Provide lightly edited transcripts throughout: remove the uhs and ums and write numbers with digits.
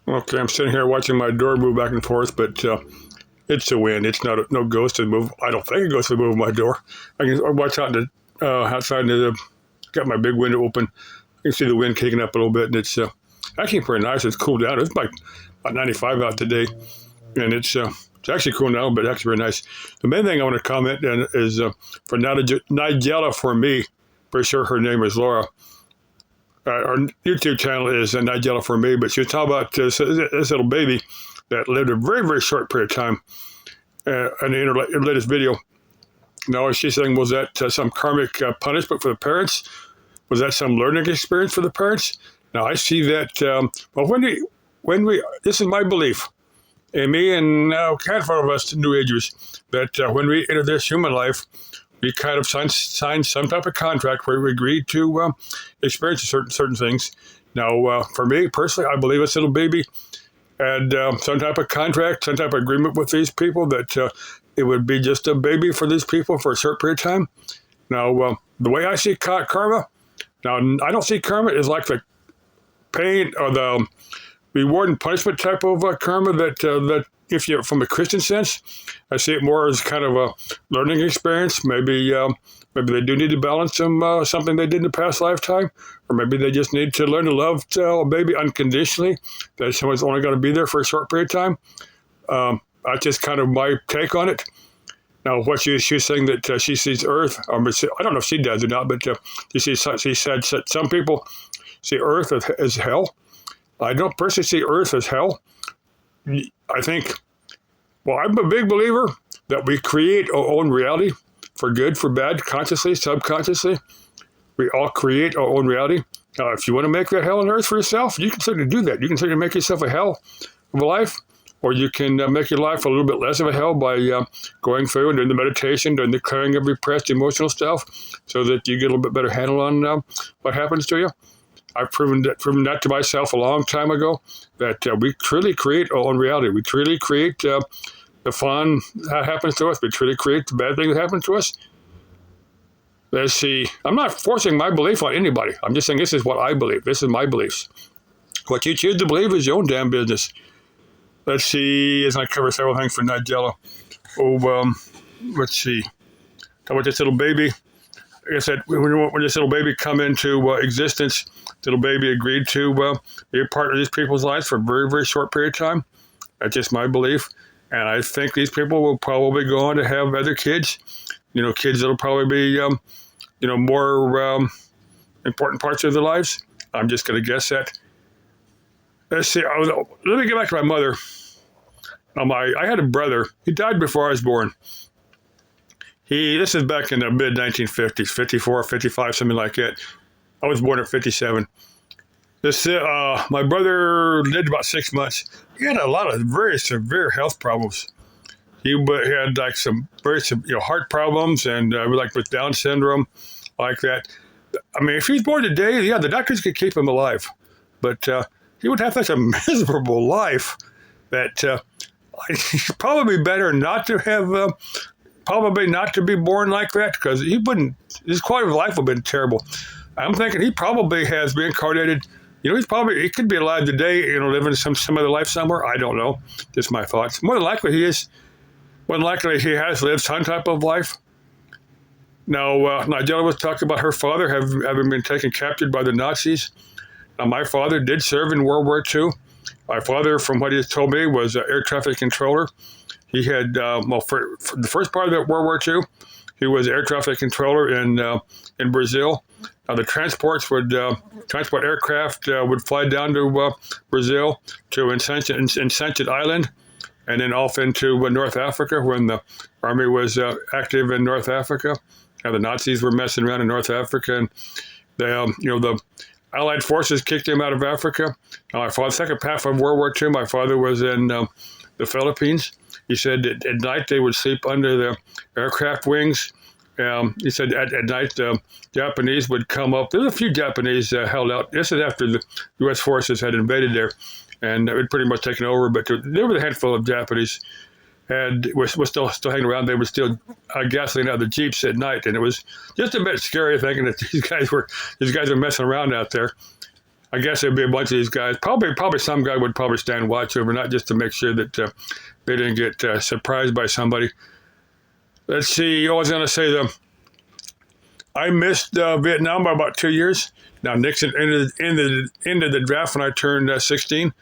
Okay, I'm sitting here watching my door move back and forth, but it's the wind. It's not no ghost to move. I don't think a ghost to move my door. I watch out outside and got my big window open. I can see the wind kicking up a little bit, and it's actually pretty nice. It's cooled down. It's like about 95 out today, and it's actually cool now, but actually very nice. The main thing I want to comment on is for Nigella for me. Pretty sure her name is Laura. Our YouTube channel is Nigella for me, but she was talking about this little baby that lived a very, very short period of time in the latest video. Now, she's saying, was that some karmic punishment for the parents? Was that some learning experience for the parents? Now, I see that, when we, this is my belief, and me and a handful of us New Agers, that when we enter this human life, we kind of signed some type of contract where we agreed to experience certain things. Now, for me personally, I believe this little baby had some type of contract, some type of agreement with these people that it would be just a baby for these people for a short period of time. Now, the way I see karma, now I don't see karma as like the pain or the reward and punishment type of karma that if you're from a Christian sense, I see it more as kind of a learning experience. Maybe they do need to balance something they did in the past lifetime, or maybe they just need to learn to love a baby unconditionally, that someone's only going to be there for a short period of time. That's just kind of my take on it. Now, what she was saying that she sees Earth, I don't know if she does or not, but she said some people see Earth as hell. I don't personally see Earth as hell. I think, I'm a big believer that we create our own reality for good, for bad, consciously, subconsciously. We all create our own reality. If you want to make that hell on earth for yourself, you can certainly do that. You can certainly make yourself a hell of a life, or you can make your life a little bit less of a hell by going through and doing the meditation, doing the clearing of repressed emotional stuff, so that you get a little bit better handle on what happens to you. I've proven that to myself a long time ago, that we truly create our own reality. We truly create the fun that happens to us. We truly create the bad thing that happens to us. Let's see. I'm not forcing my belief on anybody. I'm just saying this is what I believe. This is my beliefs. What you choose to believe is your own damn business. Let's see. As I cover several things for Nigella. Let's see. Talk about this little baby. Like I said, when this little baby come into existence, little baby agreed to be a part of these people's lives for a very, very short period of time. That's just my belief. And I think these people will probably go on to have other kids, kids that'll probably be, more important parts of their lives. I'm just going to guess that. Let's see. Let me get back to my mother. I had a brother. He died before I was born. This is back in the mid-1950s, 54, 55, something like that. I was born at 57. My brother lived about 6 months. He had a lot of very severe health problems. He had like some very heart problems and like with Down syndrome, like that. I mean, if he's born today, yeah, the doctors could keep him alive, but he would have such a miserable life that it's probably better not to have. Probably not to be born like that, because his quality of life would have been terrible. I'm thinking he probably has reincarnated. He could be alive today, living some other life somewhere. I don't know. Just my thoughts. More than likely he is. More than likely he has lived some type of life. Now, Nigella was talking about her father having been taken captured by the Nazis. Now, my father did serve in World War II. My father, from what he told me, was an air traffic controller. He had, for the first part of that World War II, he was air traffic controller in Brazil. The transport aircraft would fly down to Brazil to Ensanche Island, and then off into North Africa when the army was active in North Africa. The Nazis were messing around in North Africa, and the Allied forces kicked him out of Africa. My father, second half of World War II, my father was in the Philippines. He said that at night they would sleep under the aircraft wings. He said at night the Japanese would come up. There's a few Japanese held out. This is after the U.S. forces had invaded there, and it had pretty much taken over. But there was a handful of Japanese, and was still hanging around. They were still gasoline out of the jeeps at night, and it was just a bit scary thinking that these guys were messing around out there. I guess there'd be a bunch of these guys. Probably some guy would probably stand watch over, not just to make sure that they didn't get surprised by somebody. Let's see. I was going to say I missed Vietnam by about 2 years. Now Nixon ended the draft when I turned 16.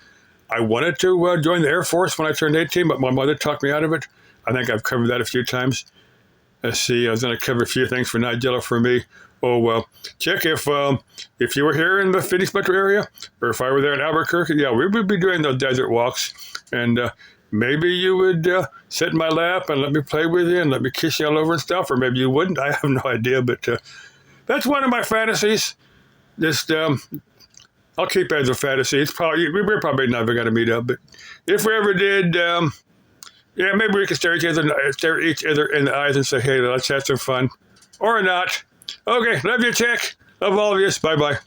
I wanted to join the Air Force when I turned 18, but my mother talked me out of it. I think I've covered that a few times. Let's see. I was going to cover a few things for Nigella for me. Oh, well, Chick, if you were here in the Phoenix metro area, or if I were there in Albuquerque, yeah, we would be doing those desert walks. And maybe you would sit in my lap and let me play with you and let me kiss you all over and stuff, or maybe you wouldn't. I have no idea, but that's one of my fantasies. Just, I'll keep it as a fantasy. We're probably never going to meet up, but if we ever did, yeah, maybe we could stare each other in the eyes and say, hey, let's have some fun. Or not. Okay, love you, Chick. Love all of you. Bye-bye.